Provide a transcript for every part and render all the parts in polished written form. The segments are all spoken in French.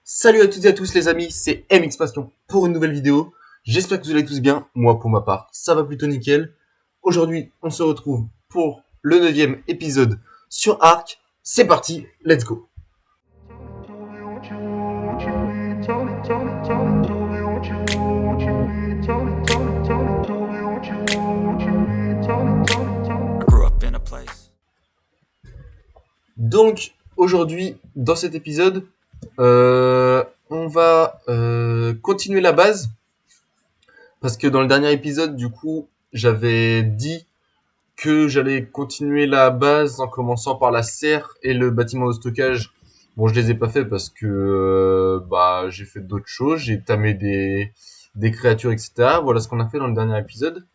Salut à toutes et à tous les amis, c'est MX Passion pour une nouvelle vidéo. J'espère que vous allez tous bien. Moi pour ma part, ça va plutôt nickel. Aujourd'hui, on se retrouve pour le 9e épisode sur Ark. C'est parti, let's go. Donc aujourd'hui, dans cet épisode, on va continuer la base. Parce que dans le dernier épisode, du coup, j'avais dit que j'allais continuer la base en commençant par la serre et le bâtiment de stockage. Bon, je les ai pas fait parce que j'ai fait d'autres choses, j'ai tamé des créatures, etc. Voilà ce qu'on a fait dans le dernier épisode.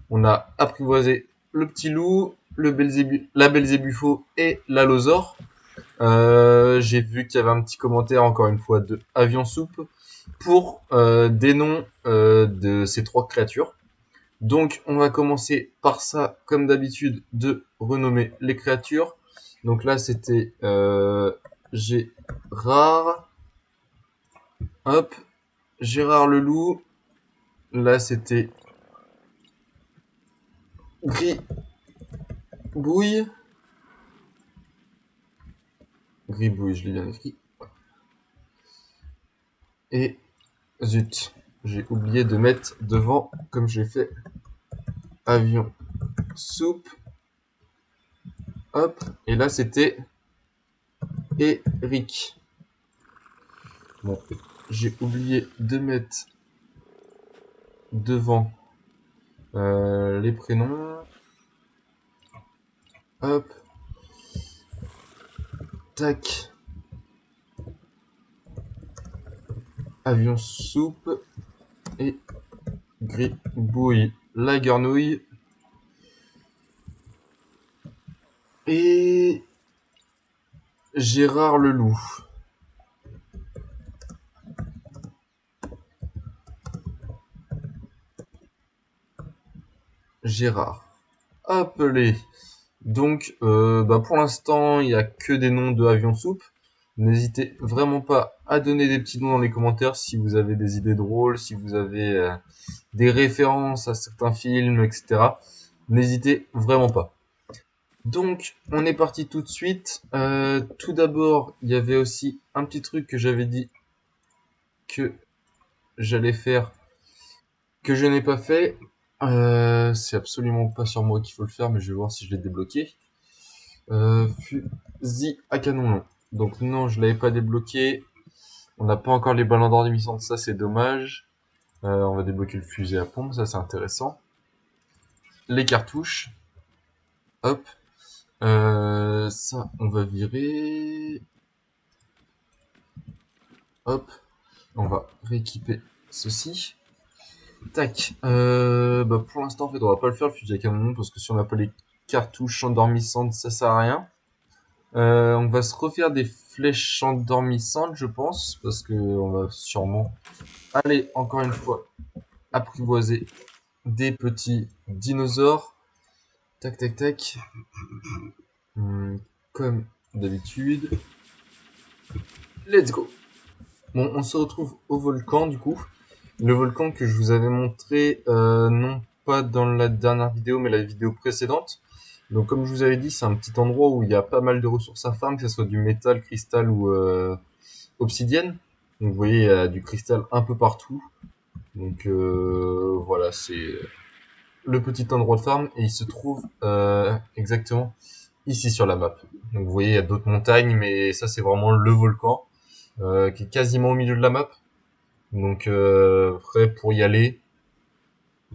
On a apprivoisé le petit loup, la Belzébuffo et l'Allosaure. J'ai vu qu'il y avait un petit commentaire encore une fois de Avion Soupe pour des noms de ces trois créatures. Donc, on va commencer par ça, comme d'habitude, de renommer les créatures. Donc là, c'était Gérard. Hop, Gérard le loup. Là, c'était Gribouille. Gribouille, je l'ai bien écrit. Et zut, j'ai oublié de mettre devant, comme j'ai fait, Avion Soupe. Hop, et là, c'était Eric. Bon, j'ai oublié de mettre devant les prénoms. Hop. Tac. Avion soupe. Et gribouille la grenouille. Et Gérard le loup. Gérard. Appelé. Donc, pour l'instant, il n'y a que des noms de avions soupe. N'hésitez vraiment pas à donner des petits noms dans les commentaires si vous avez des idées drôles, si vous avez des références à certains films, etc. N'hésitez vraiment pas. Donc, on est parti tout de suite. Tout d'abord, il y avait aussi un petit truc que j'avais dit que j'allais faire, que je n'ai pas fait. C'est absolument pas sur moi qu'il faut le faire, mais je vais voir si je l'ai débloqué. Fusil à canon long. Donc non, je l'avais pas débloqué. On n'a pas encore les ballons d'endormissement, ça c'est dommage. On va débloquer le fusil à pompe, ça c'est intéressant. Les cartouches. Hop. Ça, on va virer. Hop. On va rééquiper ceci. Tac. Pour l'instant, en fait, on va pas le faire le fusil à canon parce que si on n'a pas les cartouches endormissantes, ça sert à rien. On va se refaire des flèches endormissantes, je pense, parce que on va sûrement aller encore une fois apprivoiser des petits dinosaures. Tac, tac, tac. Comme d'habitude. Let's go. Bon, on se retrouve au volcan du coup. Le volcan que je vous avais montré, non pas dans la dernière vidéo, mais la vidéo précédente. Donc comme je vous avais dit, c'est un petit endroit où il y a pas mal de ressources à farm, que ce soit du métal, cristal ou obsidienne. Donc vous voyez, il y a du cristal un peu partout. Donc voilà, c'est le petit endroit de farm et il se trouve exactement ici sur la map. Donc vous voyez, il y a d'autres montagnes, mais ça c'est vraiment le volcan qui est quasiment au milieu de la map. Donc après pour y aller,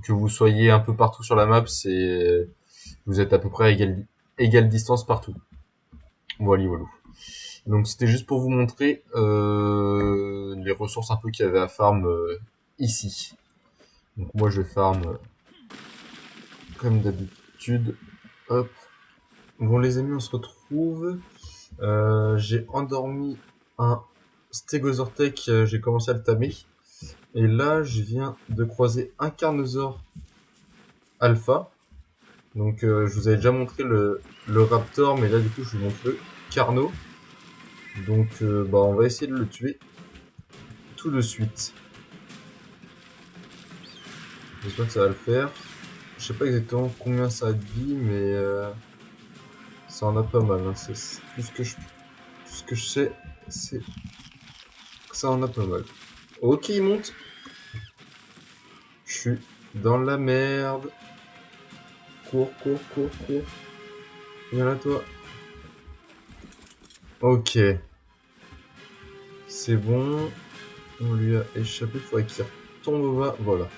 que vous soyez un peu partout sur la map, c'est vous êtes à peu près à égale distance partout. Voilà, voilà. Donc c'était juste pour vous montrer les ressources un peu qu'il y avait à farm ici. Donc moi je farm comme d'habitude. Hop. Bon les amis, on se retrouve. J'ai endormi un Stégosaurtech, j'ai commencé à le tamer. Et là, je viens de croiser un Carnosaure alpha. Donc, je vous avais déjà montré le Raptor, mais là, du coup, je vous montre le Carno. Donc, on va essayer de le tuer. tout de suite. J'espère que ça va le faire. Je sais pas exactement combien ça a de vie, mais ça en a pas mal. Hein. C'est tout ce que je sais, c'est que ça en a pas mal. Ok, il monte. Je suis dans la merde. Cours, cours, cours, cours. Viens là, toi. Ok. C'est bon. On lui a échappé. Il faudrait qu'il retombe au bas. Voilà.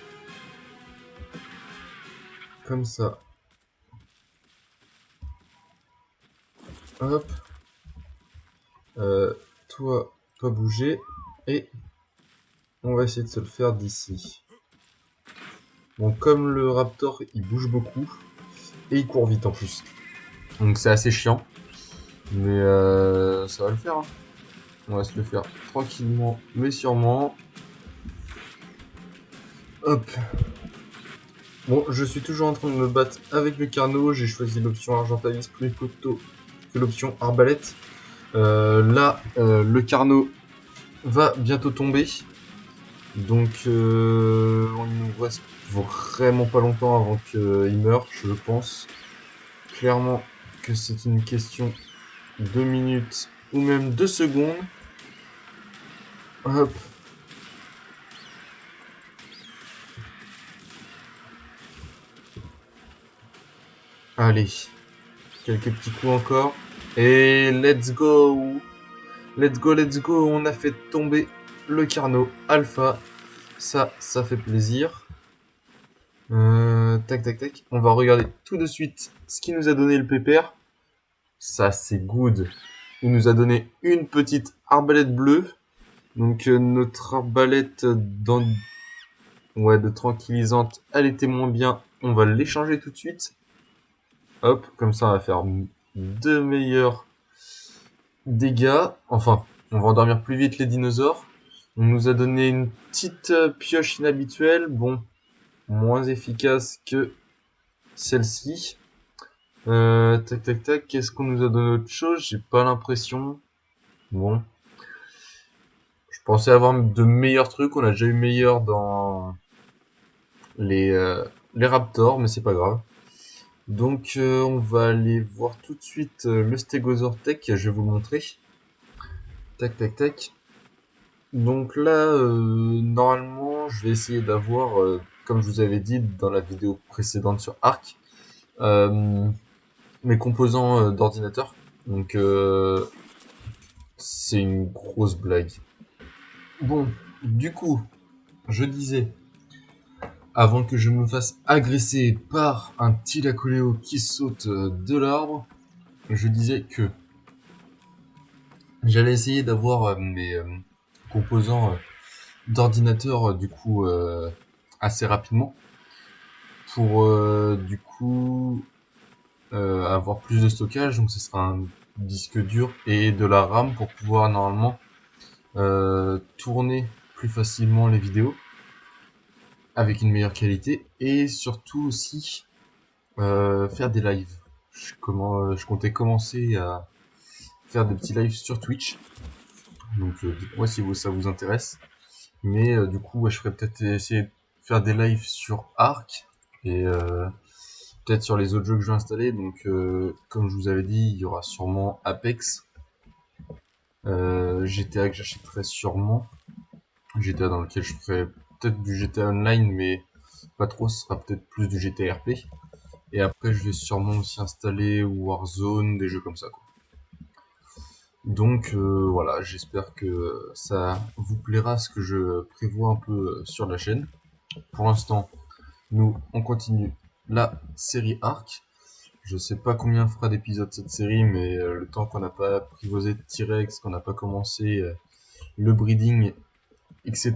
Comme ça. Hop. Toi, pas bouger. Et on va essayer de se le faire d'ici. Bon, comme le raptor, il bouge beaucoup. Et il court vite en plus. Donc c'est assez chiant. Mais ça va le faire. Hein. On va se le faire tranquillement, mais sûrement. Hop. Bon, je suis toujours en train de me battre avec le Carno. J'ai choisi l'option Argentavis plus coteau que l'option Arbalète. Là, le Carno va bientôt tomber. Donc, il nous reste vraiment pas longtemps avant qu'il meure, je pense. Clairement que c'est une question de minutes ou même de secondes. Hop. Allez. Quelques petits coups encore. Et let's go. Let's go, let's go. On a fait tomber le Carno Alpha. Ça fait plaisir. Tac, tac, tac. On va regarder tout de suite ce qui nous a donné le pépère. Ça, c'est good. Il nous a donné une petite arbalète bleue. Donc, notre arbalète de tranquillisante, elle était moins bien. On va l'échanger tout de suite. Hop, comme ça, on va faire de meilleurs dégâts. Enfin, on va endormir plus vite les dinosaures. On nous a donné une petite pioche inhabituelle. Bon, moins efficace que celle-ci. Tac, tac, tac. Qu'est-ce qu'on nous a donné autre chose? J'ai pas l'impression. Bon. Je pensais avoir de meilleurs trucs. On a déjà eu meilleur dans les Raptors, mais c'est pas grave. Donc, on va aller voir tout de suite le Stégosaure Tech. Je vais vous le montrer. Tac, tac, tac. Donc là, normalement, je vais essayer d'avoir, comme je vous avais dit dans la vidéo précédente sur Arc, mes composants d'ordinateur. Donc, c'est une grosse blague. Bon, du coup, je disais, avant que je me fasse agresser par un Thylacoleo qui saute de l'arbre, je disais que j'allais essayer d'avoir mes composants d'ordinateur du coup assez rapidement pour du coup avoir plus de stockage. Donc ce sera un disque dur et de la RAM pour pouvoir normalement tourner plus facilement les vidéos avec une meilleure qualité et surtout aussi faire des lives. Je comptais commencer à faire des petits lives sur Twitch. Donc dites-moi si ça vous intéresse. Mais du coup, je ferais peut-être essayer de faire des lives sur Arc et peut-être sur les autres jeux que je vais installer. Donc, comme je vous avais dit, il y aura sûrement Apex, GTA que j'achèterai sûrement, GTA dans lequel je ferai peut-être du GTA Online, mais pas trop. Ce sera peut-être plus du GTA RP. Et après, je vais sûrement aussi installer Warzone, des jeux comme ça, quoi. Donc voilà, j'espère que ça vous plaira ce que je prévois un peu sur la chaîne. Pour l'instant, nous on continue la série Arc. Je sais pas combien fera d'épisodes cette série, mais le temps qu'on n'a pas apprivoisé T-Rex, qu'on n'a pas commencé le breeding, etc.,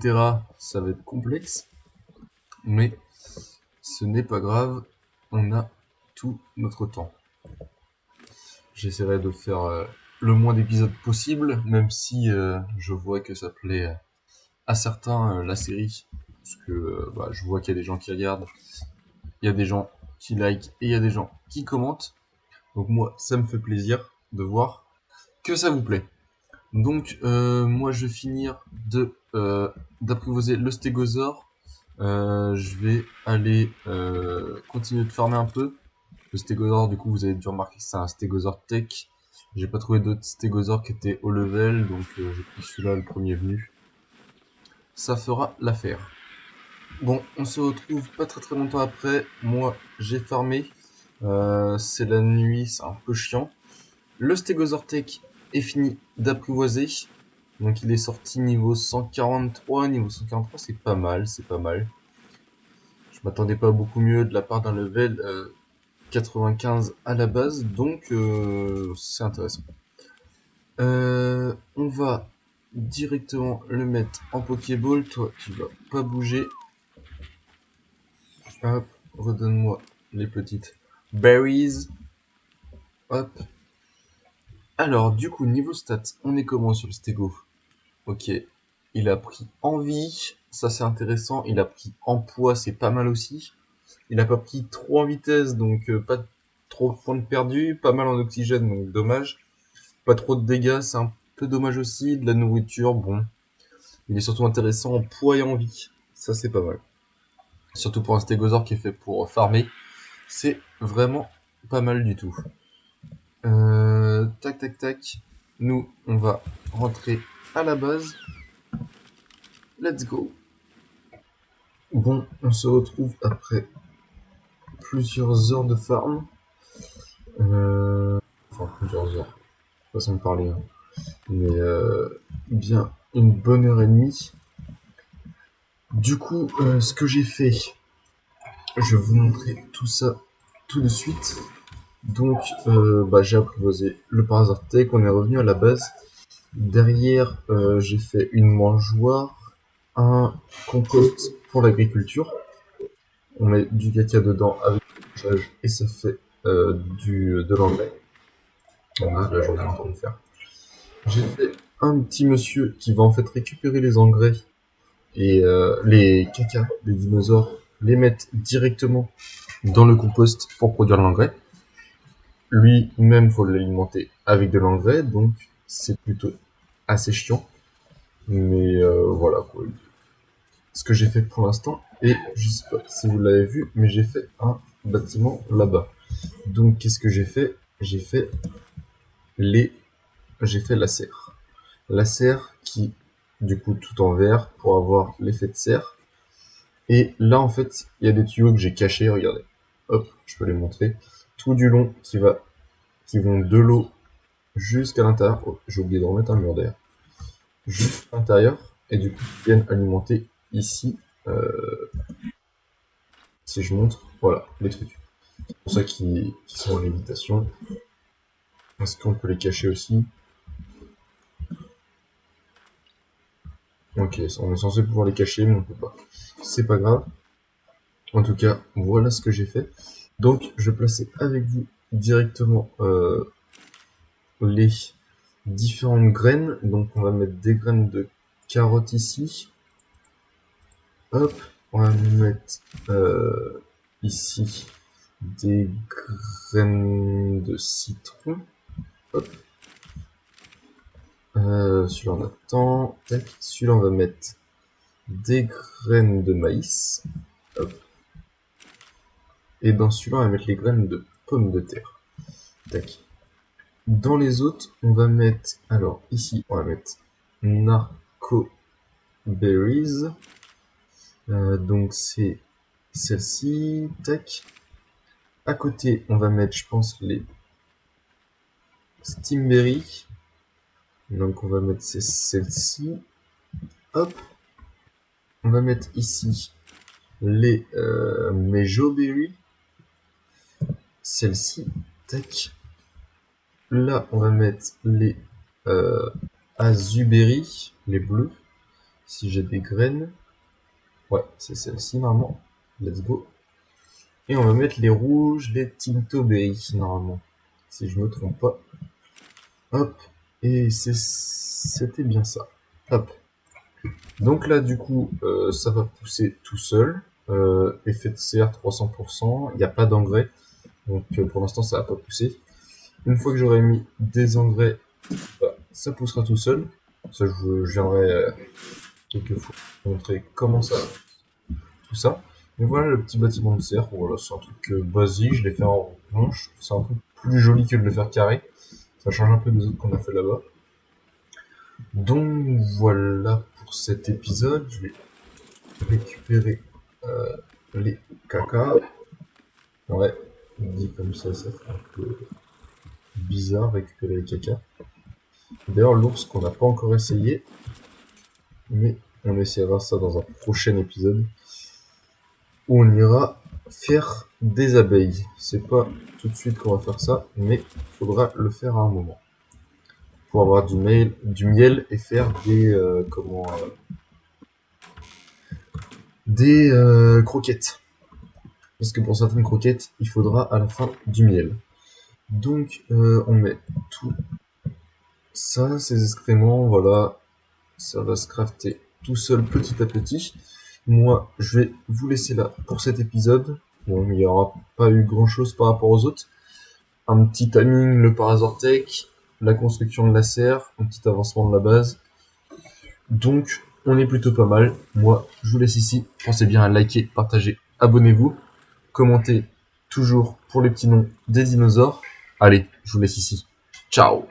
ça va être complexe. Mais ce n'est pas grave, on a tout notre temps. J'essaierai de faire le moins d'épisodes possible, même si je vois que ça plaît à certains la série, parce que je vois qu'il y a des gens qui regardent, il y a des gens qui like et il y a des gens qui commentent. Donc moi, ça me fait plaisir de voir que ça vous plaît. Donc, moi, je vais finir d'apprivoiser le stégosaure. Je vais aller continuer de farmer un peu. Le stégosaure, du coup, vous avez dû remarquer que c'est un stégosaure tech. J'ai pas trouvé d'autres stégosaures qui étaient haut level, donc j'ai pris celui-là, le premier venu. Ça fera l'affaire. Bon, on se retrouve pas très longtemps après. Moi, j'ai farmé. C'est la nuit, c'est un peu chiant. Le stégosaure tech est fini d'apprivoiser. Donc il est sorti niveau 143. Niveau 143, c'est pas mal, c'est pas mal. Je m'attendais pas à beaucoup mieux de la part d'un level 95 à la base, donc c'est intéressant. On va directement le mettre en Pokéball. Toi, tu vas pas bouger. Hop, redonne-moi les petites berries. Hop. Alors, du coup, niveau stats, on est comment sur le stégo? Ok, il a pris en vie, ça c'est intéressant. Il a pris en poids, c'est pas mal aussi. Il a pas pris trop en vitesse, donc pas trop de points de perdu. Pas mal en oxygène, donc dommage. Pas trop de dégâts, c'est un peu dommage aussi. De la nourriture, bon. Il est surtout intéressant en poids et en vie. Ça c'est pas mal. Surtout pour un stégosaure qui est fait pour farmer. C'est vraiment pas mal du tout. Tac tac tac. Nous, on va rentrer à la base. Let's go. Bon, on se retrouve après plusieurs heures de farm. Enfin, plusieurs heures, façon de parler. Hein. Mais bien une bonne heure et demie. Du coup, ce que j'ai fait, je vais vous montrer tout ça tout de suite. Donc, j'ai apprivoisé le Parasartec, on est revenu à la base. Derrière, j'ai fait une mangeoire, un compost pour l'agriculture. On met du caca dedans avec du séchage et ça fait de l'engrais. Là, j'en ai en train de faire. J'ai fait un petit monsieur qui va en fait récupérer les engrais et les caca des dinosaures, les mettre directement dans le compost pour produire l'engrais. Lui-même, faut l'alimenter avec de l'engrais, donc c'est plutôt assez chiant. Mais voilà quoi. Ce que j'ai fait pour l'instant, et je sais pas si vous l'avez vu, mais j'ai fait un bâtiment là-bas. Donc qu'est-ce que j'ai fait? J'ai fait la serre. La serre qui, du coup, tout en vert pour avoir l'effet de serre. Et là, en fait, il y a des tuyaux que j'ai cachés, regardez. Hop, je peux les montrer. Tout du long qui vont de l'eau jusqu'à l'intérieur. Oh, j'ai oublié de remettre un mur d'air. Jusqu'à l'intérieur. Et du coup, ils viennent alimenter ici. Si je montre, voilà, les trucs. C'est pour ça qu'ils sont en lévitation. Est-ce qu'on peut les cacher aussi? Ok, on est censé pouvoir les cacher, mais on peut pas. C'est pas grave. En tout cas, voilà ce que j'ai fait. Donc, je vais placer avec vous directement les différentes graines. Donc, on va mettre des graines de carottes ici. Hop, on va mettre ici des graines de citron. Hop. Celui-là on attend. Tac. Celui-là on va mettre des graines de maïs. Hop. Et dans celui-là on va mettre les graines de pommes de terre. Tac. Dans les autres, on va mettre, alors ici, on va mettre Narco Berries. Donc c'est celle-ci, tac. À côté, on va mettre, je pense, les Steamberry. Donc on va mettre celle-ci. Hop. On va mettre ici les Mejoberry. Celle-ci, tac. Là, on va mettre les Azuberry, les bleus. Si j'ai des graines. Ouais, c'est celle-ci normalement. Let's go. Et on va mettre les rouges, les Tinto Berry normalement. Si je me trompe pas. Hop. Et c'était bien ça. Hop. Donc là, du coup, ça va pousser tout seul. Effet de serre 300%. Il n'y a pas d'engrais. Donc pour l'instant, ça va pas pousser. Une fois que j'aurai mis des engrais, ça poussera tout seul. Ça, je viendrai quelques fois vous montrer comment ça, tout ça. Mais voilà le petit bâtiment de cerf. Voilà, c'est un truc basique. Je l'ai fait en rond. Je trouve ça un peu plus joli que de le faire carré. Ça change un peu des autres qu'on a fait là-bas. Donc voilà pour cet épisode. Je vais récupérer les cacas. Ouais, dit comme ça fait un peu bizarre récupérer les cacas. D'ailleurs, l'ours qu'on n'a pas encore essayé, mais on essaiera ça dans un prochain épisode où on ira faire des abeilles. C'est pas tout de suite qu'on va faire ça, mais il faudra le faire à un moment pour avoir du miel et faire des croquettes. Parce que pour certaines croquettes, il faudra à la fin du miel. Donc on met tout ça, ces excréments, voilà, ça va se crafter tout seul petit à petit. Moi, je vais vous laisser là pour cet épisode. Bon, il n'y aura pas eu grand chose par rapport aux autres. Un petit timing, le Parazortech, la construction de la serre, un petit avancement de la base. Donc, on est plutôt pas mal. Moi, je vous laisse ici. Pensez bien à liker, partager, abonnez-vous, commentez toujours pour les petits noms des dinosaures. Allez, je vous laisse ici. Ciao!